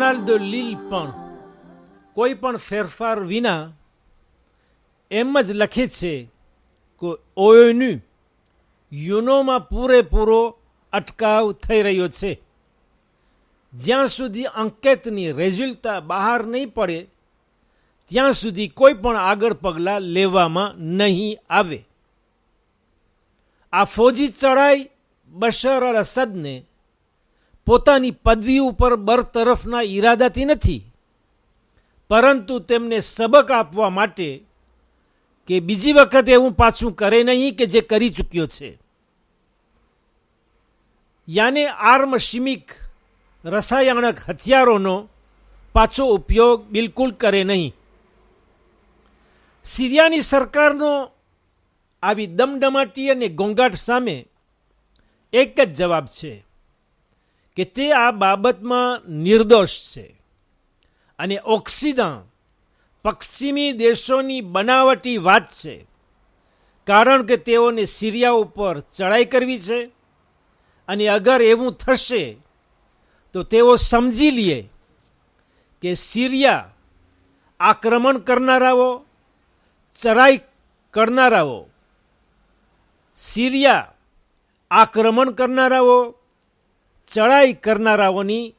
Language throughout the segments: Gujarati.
જોર્નાલ દ લીલ પણ કોઈ પણ ફેરફાર વિના એમ જ લખે છે કે ઓએનયુ યુનોમાં પૂરેપૂરો અટકાવ થઈ રહ્યો છે. જ્યાં સુધી અંકેતની રેઝલ્ટા બહાર નહીં પડે ત્યાં સુધી કોઈ પણ આગળ પગલાં લેવામાં નહીં આવે. આ ફૌજી ચડાઈ બશર અલ અસદને પોતાની પદવી ઉપર બરતરફના ઈરાદાથી નથી, પરંતુ તેમને સબક આપવા માટે કે બીજી વખત એવું પાછું કરે નહીં કે જે કરી ચૂક્યો છે. યાને આર્મશિમિક રસાયણક હથિયારોનો પાછો ઉપયોગ બિલકુલ કરે નહીં. સિરિયાની સરકારનો આવી દમદમાટી અને ઘોંઘાટ સામે એક જ જવાબ છે કે તે આ બાબતમાં નિર્દોષ છે અને ઓક્સિડન્ટ પશ્ચિમી દેશોની બનાવટી વાત છે, કારણ કે તેઓને સિરિયા ઉપર ચડાઈ કરવી છે અને અગર એવું થશે તો તેઓ સમજી લે કે સિરિયા આક્રમણ કરનારાઓ, ચડાઈ કરનારાઓ, સિરિયા આક્રમણ કરનારાઓ, ચડાઈ કરનારાઓની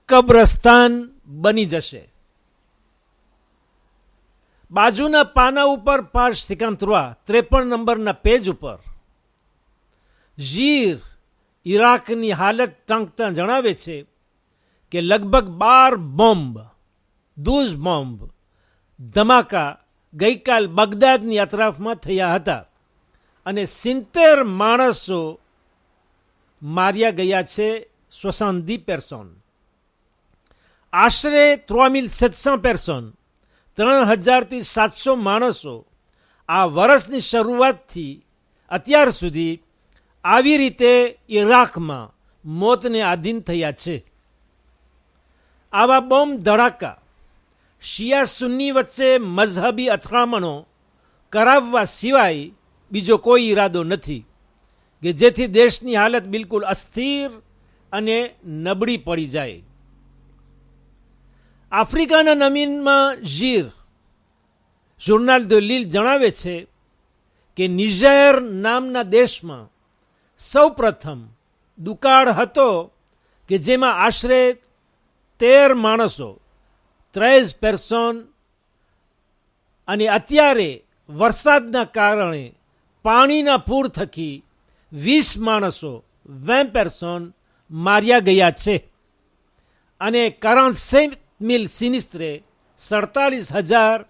કબ્રસ્તાન બની જશે. બાજુના પાના ઉપર 553 નંબરના પેજ ઉપર ઝીર ઇરાકની હાલત ટાંકતા જણાવે છે કે લગભગ 12 બોમ્બ ધમાકા ગઈકાલ બગદાદની અતરાફમાં થયા હતા અને 70 માણસો માર્યા ગયા છે. 70 personnes. આશરે 3700 personnes, 3000થી 700 માણસો આ વર્ષની શરૂઆતથી અત્યાર સુધી આવી રીતે ઇરાકમાં મોતને આધીન થયા છે. આવા બોમ્બ ધડાકા શિયા સુન્ની વચ્ચે મઝહબી અથડામણો કરાવવા સિવાય બીજો કોઈ ઈરાદો નથી કે જેથી દેશની હાલત બિલકુલ અસ્થિર અને નબળી પડી જાય. આફ્રિકાના નમીનમાં ઝીર જોર્નાલ દ લીલ જણાવે છે કે નિજર નામના દેશમાં સૌ પ્રથમ દુકાળ હતો કે જેમાં આશરે 13 માણસો 13 personnes અને અત્યારે વરસાદના કારણે પાણીના પૂર થકી 20 માણસો 20 personnes માર્યા ગયા છે અને 45,000 સિનિસ્ત્રે 47,000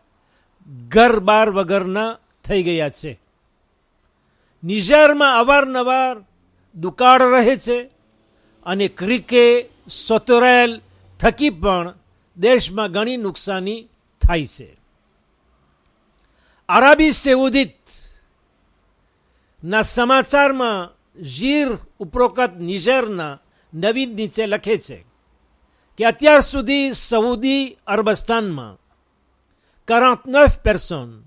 ઘર બાર વગરના થઈ ગયા છે. નિજરમાં અવારનવાર દુકાળ રહે છે અને ક્રિકે સોતરેલ થકી પણ દેશમાં ઘણી નુકસાની થાય છે. અરબી સેઉદીત ના સમાચારમાં ઝીર ઉપરોક્ત નિજરના નવીન નીચે લખે છે કે અત્યાર સુધી સઉદી અરબસ્તાનમાં 49 personnes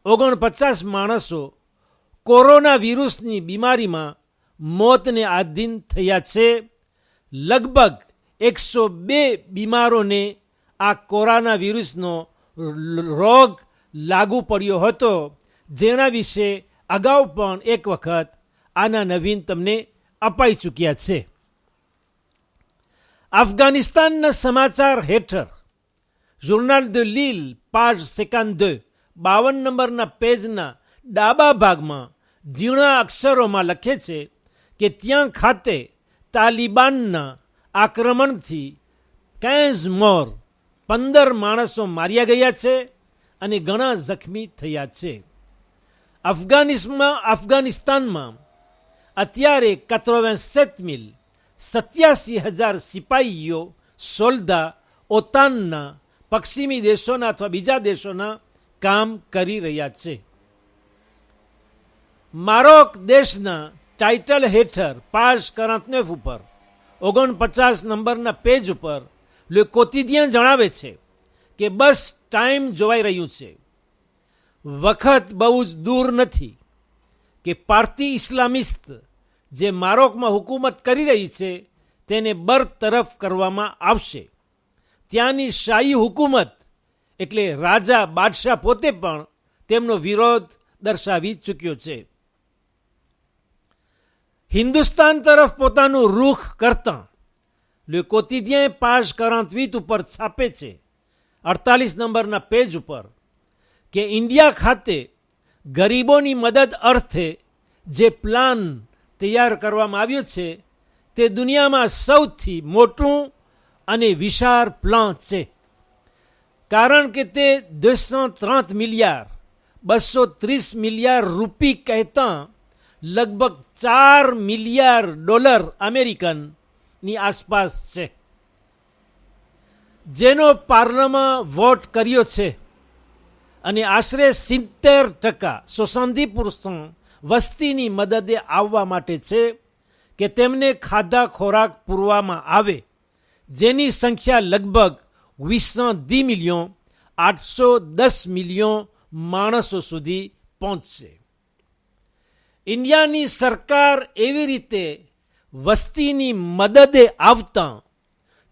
49 માણસો કોરોના વિરુસની બીમારીમાં મોતને આધીન થયા છે. લગભગ 102 બીમારોને આ કોરોના વિરુસનો રોગ લાગુ પડ્યો હતો, જેના વિશે અગાઉ પણ એક વખત આના નવીન તમને અપાઈ ચૂક્યા છે. અફઘાનિસ્તાનના સમાચાર હેઠળ જોર્નાલ દ લીલ page 52 નંબરના પેજના ડાબા ભાગમાં ઝીણા અક્ષરોમાં લખે છે કે ત્યાં ખાતે તાલિબાનના આક્રમણથી 15 માણસો માર્યા ગયા છે અને ઘણા જખમી થયા છે. અફઘાનિસ્તાનમાં અત્યારે 87,000 સિપાહીઓ સોલ્દા ઓતાનના પશ્ચિમી દેશોના અથવા બીજા દેશોના કામ કરી રહ્યા છે. મારોક દેશના ટાઇટલ હેઠળ page 49 ઉપર 49 નંબરના પેજ ઉપર લે કોતિદિયન જણાવે છે કે બસ ટાઈમ જોવાઈ રહ્યું છે. વખત બહુ જ દૂર નથી કે પાર્ટી ઇસ્લામિસ્ટ જે મારોકમાં હુકુમત કરી રહી છે તેને બરતરફ કરવામાં આવશે. ત્યાંની શાહી હુકુમત એટલે રાજા બાદશાહ પોતે પણ તેમનો વિરોધ દર્શાવી ચૂક્યો છે. હિન્દુસ્તાન તરફ પોતાનું રૂખ કરતાં લે કોતિદિયન પાજ 48 ઉપર છાપે છે 48 નંબરના પેજ ઉપર કે ઇન્ડિયા ખાતે ગરીબોની મદદ અર્થે જે પ્લાન તૈયાર કરવામાં આવ્યો છે તે દુનિયામાં સૌથી મોટું અને વિશાળ પ્લાન છે. કારણ કે તે 230 મિલિયન 230 મિલિયન રૂપી કહેતા લગભગ $4 મિલિયન અમેરિકનની આસપાસ છે, જેનો પાર્લામાં વોટ કર્યો છે. અને આશરે 70% 70% વસ્તીની મદદે આવવા માટે છે કે તેમને ખાધા ખોરાક પૂરવામાં આવે, જેની સંખ્યા લગભગ 810 મિલિયન 810 મિલિયન માણસો સુધી પહોંચશે. ઇન્ડિયાની સરકાર એવી રીતે વસ્તીની મદદે આવતા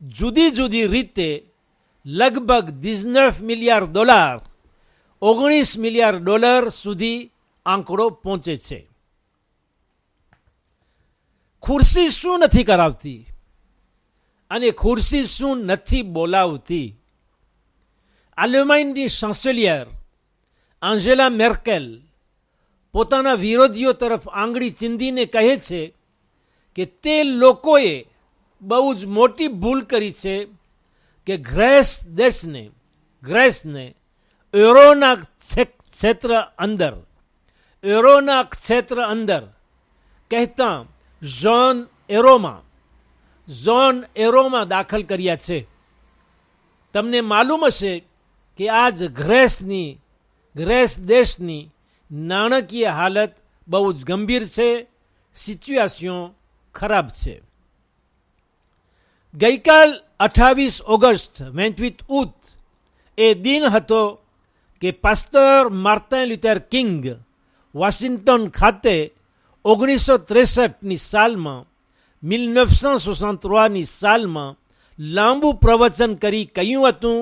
જુદી જુદી રીતે લગભગ $19 મિલિયન $19 મિલિયન સુધી આંકડો પહોંચે છે. ખુરશી શું નથી કરાવતી અને ખુરશી શું નથી બોલાવતી? આલેમાઇનની ચાન્સેલિયર એન્જેલા મેર્કેલ પોતાના વિરોધીઓ તરફ આંગળી ચીંધીને કહે છે કે તે લોકોએ બહુ જ મોટી ભૂલ કરી છે કે ગ્રેસને યુરોના ક્ષેત્ર અંદર કહેતા ઝોન એરોમાં દાખલ કર્યા છે. તમને માલુમ હશે કે આજ ગ્રેસ દેશની નાણાકીય હાલત બહુ જ ગંભીર છે, સિચ્યુએશન ખરાબ છે. ગઈકાલ 28 ઓગસ્ટ 28 એ દિન હતો કે pastor Martin Luther king Washington ખાતે 1963ની સાલમાં 1963ની સાલમાં લાંબુ પ્રવચન કરી કહ્યું હતું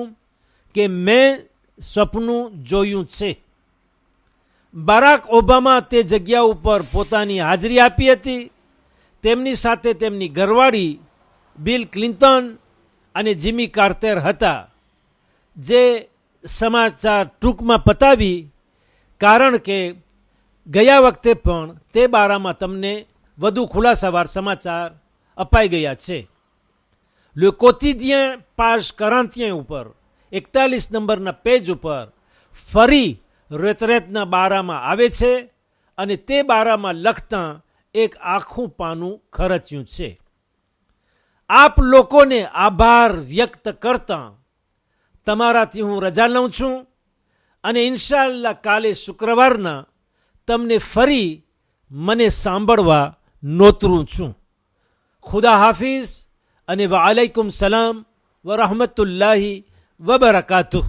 કે મેં સપનું જોયું છે. બરાક ઓબામા તે જગ્યા ઉપર પોતાની હાજરી આપી હતી. તેમની સાથે તેમની ઘરવાળી બિલ ક્લિન્ટન અને જીમી કાર્ટર હતા, જે સમાચાર ટૂંકમાં પતાવી, કારણ કે ગયા વખતે પણ તે બારામાં તમને વધુ ખુલાસાવાર સમાચાર અપાઈ ગયા છે. લે કોતિદિયન પાજ 41 ઉપર 41 નંબરના પેજ ઉપર ફરી રેતરેતના બારામાં આવે છે અને તે બારામાં લખતા એક આખું પાનું ખરચ્યું છે. આપ લોકોને આભાર વ્યક્ત કરતા તમારાથી હું રજા લઉં છું અને ઇન્શાઅલ્લાહ કાલે શુક્રવારના તમને ફરી મને સાંભળવા નોતરું છું. ખુદા હાફિઝ અને વાલેકુમ સલામ વરહમતુલ્લાહી વબરકાતુહ.